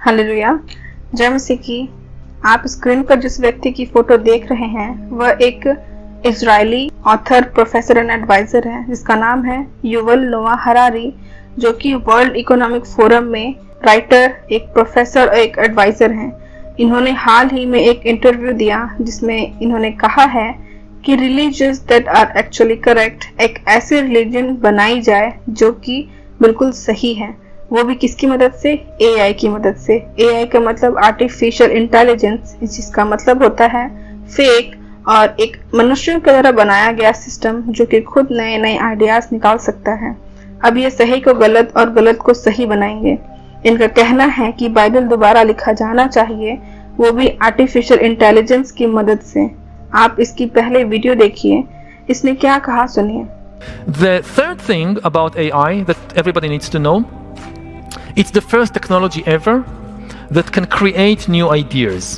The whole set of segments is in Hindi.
हालेलुया। जय मसीह की। आप स्क्रीन पर जिस व्यक्ति की फोटो देख रहे हैं वह एक Israeli author, professor and adviser है जिसका नाम है युवल नोआ हरारी, जो कि वर्ल्ड इकोनॉमिक फोरम में राइटर, एक प्रोफेसर और एक एडवाइजर हैं। इन्होंने हाल ही में एक इंटरव्यू दिया जिसमें इन्होंने कहा है कि religious that are actually correct, एक ऐसी रिलीजन बनाई जाए जो कि बिल्कुल सही है, वो भी किसकी मदद से? एआई की मदद से। एआई का मतलब आर्टिफिशियल इंटेलिजेंस, जिसका मतलब होता है फेक और एक मनुष्यों के द्वारा बनाया गया सिस्टम जो कि खुद नए नए आइडियाज निकाल सकता है। अब ये सही को गलत और गलत को सही बनाएंगे। इनका कहना है कि बाइबल दोबारा लिखा जाना चाहिए, वो भी आर्टिफिशियल इंटेलिजेंस की मदद से। आप इसकी पहले वीडियो देखिए, इसने क्या कहा सुनिए। The third thing about AI that everybody needs to know, it's the first technology ever that can create new ideas.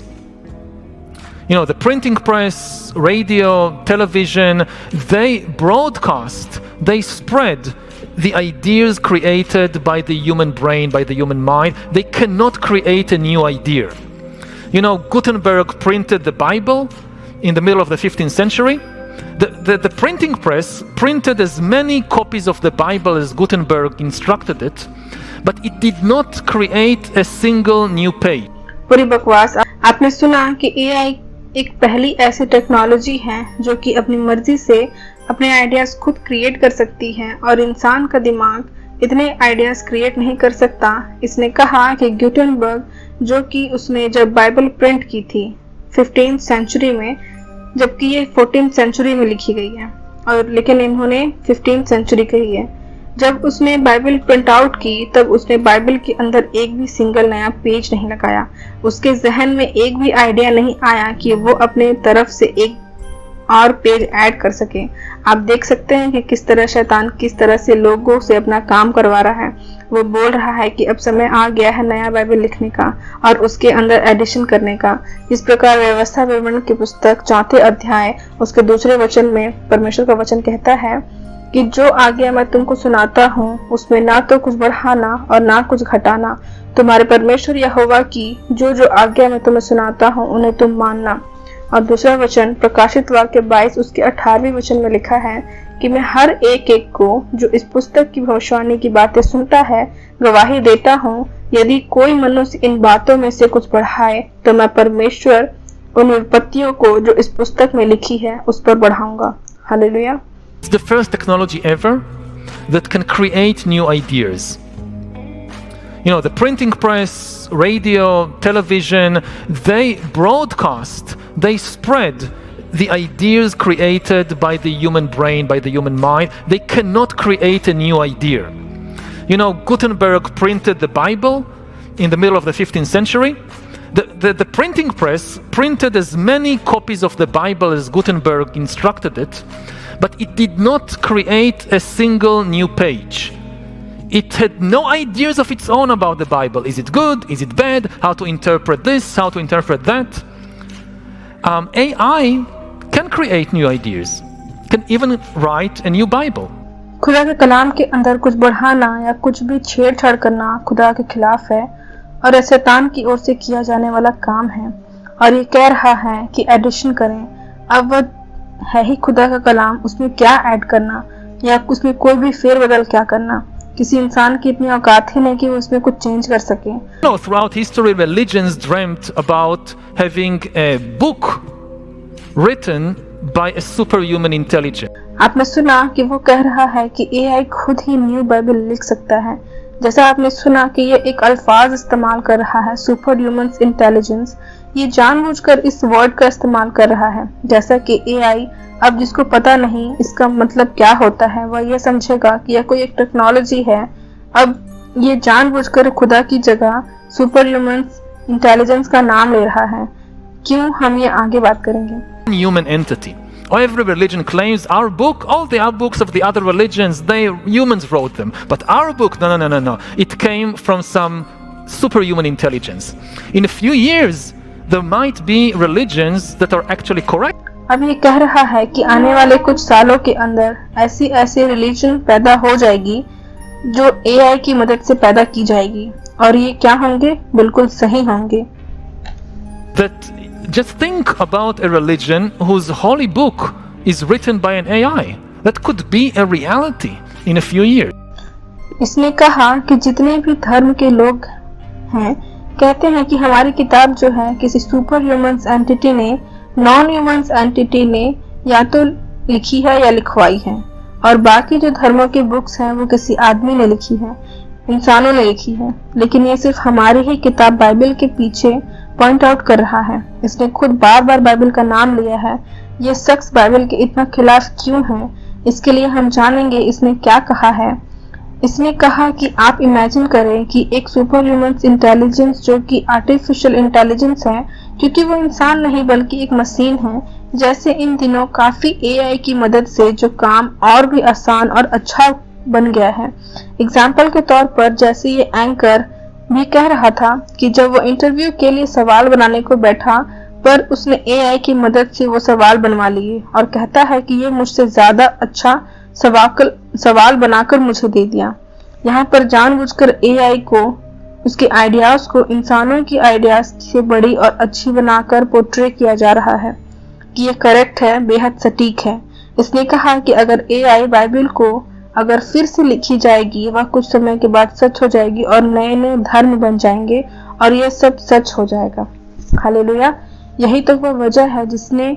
You know, the printing press, radio, television, they broadcast, they spread the ideas created by the human brain, by the human mind. They cannot create a new idea. You know, Gutenberg printed the Bible in the middle of the 15th century. The printing press printed as many copies of the Bible as Gutenberg instructed it, but it did not create a single new page. पूरी बकवास। आपने सुना कि एआई एक पहली ऐसी टेक्नोलॉजी है जो कि अपनी मर्जी से अपने आइडियाज खुद क्रिएट कर सकती है और इंसान का दिमाग इतने आइडियाज क्रिएट नहीं कर सकता। इसने कहा कि गुटेनबर्ग, जो कि उसने जब बाइबल प्रिंट की थी 15th सेंचुरी में, जबकि ये 14th सेंचुरी में लिखी गई है, और लेकिन इन्होंने 15th सेंचुरी कही है। जब उसने बाइबल प्रिंट आउट की तब उसने बाइबल के अंदर एक भी सिंगल नया पेज नहीं लगाया। उसके जहन में एक भी आइडिया नहीं आया कि वो अपने तरफ से एक और पेज ऐड कर सके। आप देख सकते हैं कि किस तरह शैतान किस तरह से लोगों से अपना काम करवा रहा है। वो बोल रहा है कि अब समय आ गया है नया बाइबल लिखने का और उसके अंदर एडिशन करने का। इस प्रकार व्यवस्था विवरण की पुस्तक 4 अध्याय उसके 2 वचन में परमेश्वर का वचन कहता है कि जो आज्ञा मैं तुमको सुनाता हूँ उसमें ना तो कुछ बढ़ाना और ना कुछ घटाना, तुम्हारे परमेश्वर यहोवा की जो आज्ञा मैं तुम्हें सुनाता हूँ उन्हें तुम मानना। और दूसरा वचन प्रकाशित वाक्य 22 उसके 18वें वचन में लिखा है कि मैं हर एक को जो इस पुस्तक की भविष्यवाणी की बातें सुनता है गवाही देता हूँ, यदि कोई मनुष्य इन बातों में से कुछ बढ़ाए तो मैं परमेश्वर उन विपत्तियों को जो इस पुस्तक में लिखी है उस पर बढ़ाऊंगा। Hallelujah. It's the first technology ever that can create new ideas. You know, the printing press, radio, television, they broadcast, they spread the ideas created by the human brain, by the human mind. They cannot create a new idea. You know, Gutenberg printed the Bible in the middle of the 15th century. The printing press printed as many copies of the Bible as Gutenberg instructed it, but it did not create a single new page. It had no ideas of its own about the Bible. Is it good? Is it bad? How to interpret this? How to interpret that? AI can create new ideas, can even write a new Bible. खुदा के कलाम के अंदर कुछ बढ़ाना या कुछ भी छेड़छाड़ करना खुदा के खिलाफ है और शैतान की ओर से किया जाने वाला काम है। और ये कह रहा है कि एडिशन करें। अब वह है ही खुदा का कलाम, उसमें क्या ऐड करना या उसमें कोई भी फेरबदल क्या करना। किसी इंसान की इतनी औकात ही नहीं कि वो उसमें कुछ चेंज कर सके। No, throughout history, religions dreamt about having a book written by a superhuman intelligence. आपने सुना कि वो कह रहा है कि एआई खुद ही न्यू बाइबल लिख सकता है। जैसा आपने सुना कि ये एक अल्फाज इस्तेमाल कर रहा है, सुपर ह्यूमन इंटेलिजेंस। ये जानबूझकर इस वर्ड का इस्तेमाल कर रहा है। जैसा कि एआई अब जिसको पता नहीं इसका मतलब क्या होता है, वह यह समझेगा कि यह कोई एक टेक्नोलॉजी है। अब ये जानबूझकर खुदा की जगह सुपर ह्यूमन इंटेलिजेंस का नाम ले रहा है। क्यों, हम ये आगे बात करेंगे। Human entity. Every religion claims our book, all the other books of the other religions, humans wrote them. But our book, no. It came from some superhuman intelligence. In a few years, there might be religions that are actually correct. अब ये कह रहा है कि आने वाले कुछ सालों के अंदर ऐसी रिलीजन पैदा हो जाएगी जो AI की मदद से पैदा की जाएगी, और ये क्या होंगे? बिल्कुल सही होंगे। That just think about a religion whose holy book is written by an AI. That could be a reality in a few years. इसने कहा कि जितने भी धर्म के लोग हैं कहते हैं कि हमारी किताब जो है किसी सुपर ह्यूमंस एंटिटी ने, नॉन ह्यूमंस एंटिटी ने या तो लिखी है या लिखवाई है, और बाकी जो धर्मों की बुक्स हैं वो किसी आदमी ने लिखी है, इंसानों ने लिखी है। लेकिन ये सिर्फ हमारी ही किताब बाइबल के पीछे पॉइंट आउट कर रहा है। इसने खुद बार बार बाइबल का नाम लिया है। ये शख्स बाइबल के इतना खिलाफ क्यों है, इसके लिए हम जानेंगे इसने क्या कहा है। इसने कहा कि आप इमेजिन करें कि एक सुपर ह्यूमन इंटेलिजेंस जो कि आर्टिफिशियल इंटेलिजेंस है, क्योंकि वो इंसान नहीं बल्कि एक मशीन है, जैसे इन दिनों काफी AI की मदद से जो काम और भी आसान और अच्छा बन गया है। एग्जाम्पल के तौर पर जैसे ये एंकर भी कह रहा था कि जब वो इंटरव्यू के लिए सवाल बनाने को बैठा पर उसने AI की मदद से वो सवाल बनवा लिए, और कहता है कि ये मुझसे ज्यादा अच्छा सवाल बनाकर मुझे दे दिया। यहाँ पर जानबूझकर AI को, उसके आइडियाज को इंसानों की आइडियाज से बड़ी और अच्छी बनाकर पोर्ट्रे किया जा रहा है कि ये करेक्ट है, बेहद सटीक है। इसने कहा कि अगर AI बाइबल को अगर फिर से लिखी जाएगी, वह कुछ समय के बाद सच हो जाएगी और नए नए धर्म बन जाएंगे और यह सब सच हो जाएगा। हालेलुया। यही तो वह वजह है जिसने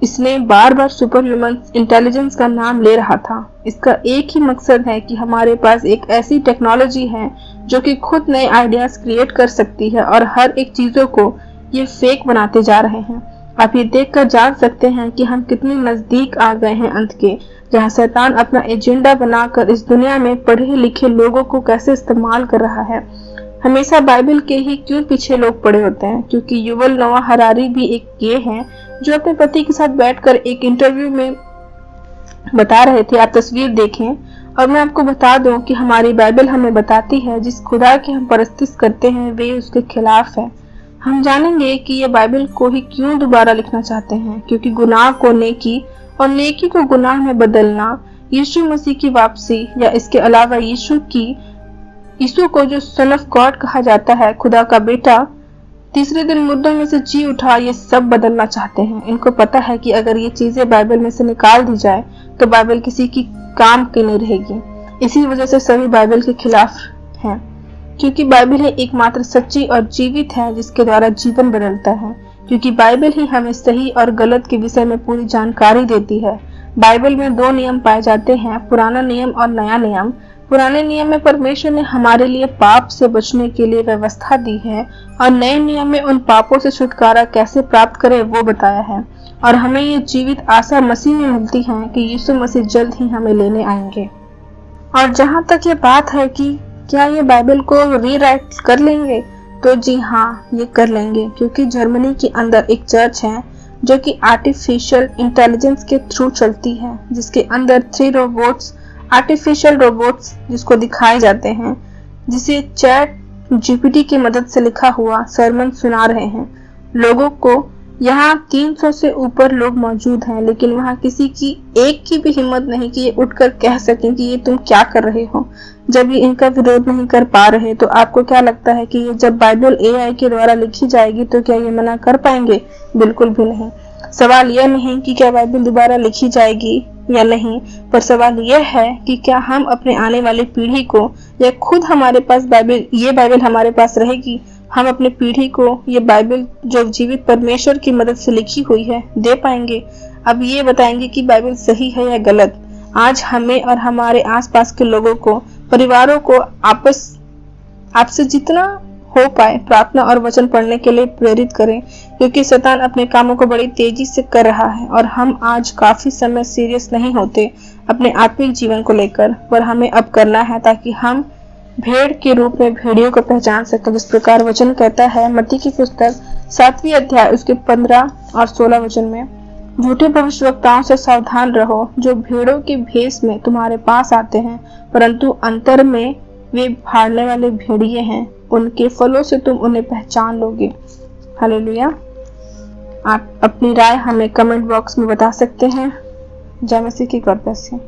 इसने बार बार सुपर ह्यूमन इंटेलिजेंस का नाम ले रहा था। इसका एक ही मकसद है कि हमारे पास एक ऐसी टेक्नोलॉजी है जो कि खुद नए आइडियाज क्रिएट कर सकती है, और हर एक चीजों को ये फेक बनाते जा रहे हैं। आप ये देखकर जान सकते हैं कि हम कितने नजदीक आ गए हैं अंत के, जहाँ शैतान अपना एजेंडा बनाकर इस दुनिया में पढ़े लिखे लोगों को कैसे इस्तेमाल कर रहा है। हमेशा बाइबल के ही क्यों पीछे लोग पड़े होते हैं? क्योंकि युवल नोआ हरारी भी एक ये हैं जो अपने पति के साथ बैठकर एक इंटरव्यू में बता रहे थे। आप तस्वीर देखें। और मैं आपको बता दूं कि हमारी बाइबल हमें बताती है जिस खुदा की हम परस्तिश करते हैं वे उसके खिलाफ है। हम जानेंगे कि ये बाइबल को ही क्यों दोबारा लिखना चाहते हैं, क्योंकि गुनाह को नेकी और नेकी को गुनाह में बदलना, यीशु मसीह की वापसी, या इसके अलावा यीशु को जो सन ऑफ गॉड कहा जाता है, खुदा का बेटा, तीसरे दिन मुर्दों में से जी उठा, ये सब बदलना चाहते हैं। इनको पता है कि अगर ये चीजें बाइबल में से निकाल दी जाए तो बाइबल किसी की काम की नहीं रहेगी। इसी वजह से सभी बाइबल के खिलाफ हैं, क्योंकि बाइबल ही एकमात्र सच्ची और जीवित है जिसके द्वारा जीवन बदलता है। क्योंकि बाइबल ही हमें सही और गलत के विषय में पूरी जानकारी देती है। बाइबल में 2 नियम पाए जाते हैं, पुराना नियम और नया नियम। पुराने नियम में परमेश्वर ने हमारे लिए पाप से बचने के लिए व्यवस्था दी है, और नए नियम में उन पापों से छुटकारा कैसे प्राप्त करें वो बताया है। और हमें ये जीवित आशा मसीह में मिलती है कि यीशु मसीह जल्द ही हमें लेने आएंगे। और जहाँ तक ये बात है कि क्या ये बाइबल को रीराइट कर लेंगे, तो जी हाँ, ये कर लेंगे। क्योंकि जर्मनी के अंदर एक चर्च है जो कि आर्टिफिशियल इंटेलिजेंस के थ्रू चलती है, जिसके अंदर 3 आर्टिफिशियल रोबोट्स जिसको दिखाए जाते हैं, जिसे चैट GPT की मदद से लिखा हुआ सरमन सुना रहे हैं लोगों को। यहाँ 300 से ऊपर लोग मौजूद हैं, लेकिन वहाँ किसी की एक की भी हिम्मत नहीं कि ये उठकर कह सकें कि ये तुम क्या कर रहे हो। जब ये इनका विरोध नहीं कर पा रहे, तो आपको क्या लगता है कि ये जब बाइबल AI के द्वारा लिखी जाएगी तो क्या ये मना कर पाएंगे? बिल्कुल भी नहीं। सवाल यह नहीं कि क्या बाइबल दोबारा लिखी जाएगी या नहीं, पर सवाल यह है कि क्या हम अपने आने वाली पीढ़ी को, या खुद हमारे पास ये बाइबल हमारे पास रहेगी, हम अपने पीढ़ी को ये बाइबल जो जीवित परमेश्वर की मदद से लिखी हुई है दे पाएंगे। अब ये बताएंगे कि बाइबल सही है या गलत। आज हमें और हमारे आसपास के लोगों को, परिवारों को आपसे जितना हो पाए प्रार्थना और वचन पढ़ने के लिए प्रेरित करें, क्योंकि शैतान अपने कामों को बड़ी तेजी से कर रहा है और हम आज काफी समय सीरियस नहीं होते अपने आत्मिक जीवन को लेकर, पर हमें अब करना है ताकि हम भेड़ के रूप में भेड़ियों को पहचान सकें। जिस प्रकार वचन कहता है मत्ती की पुस्तक 7वीं अध्याय उसके 15 और 16 वचन में, झूठे भविष्यवक्ताओं से सावधान रहो जो भेड़ों के भेष में तुम्हारे पास आते हैं, परंतु अंतर में वे फाड़ने वाले भेड़िए हैं। उनके फलों से तुम उन्हें पहचान लोगे। हालेलुया। आप अपनी राय हमें कमेंट बॉक्स में बता सकते हैं। जय मसीह की गॉड ब्लेस यू।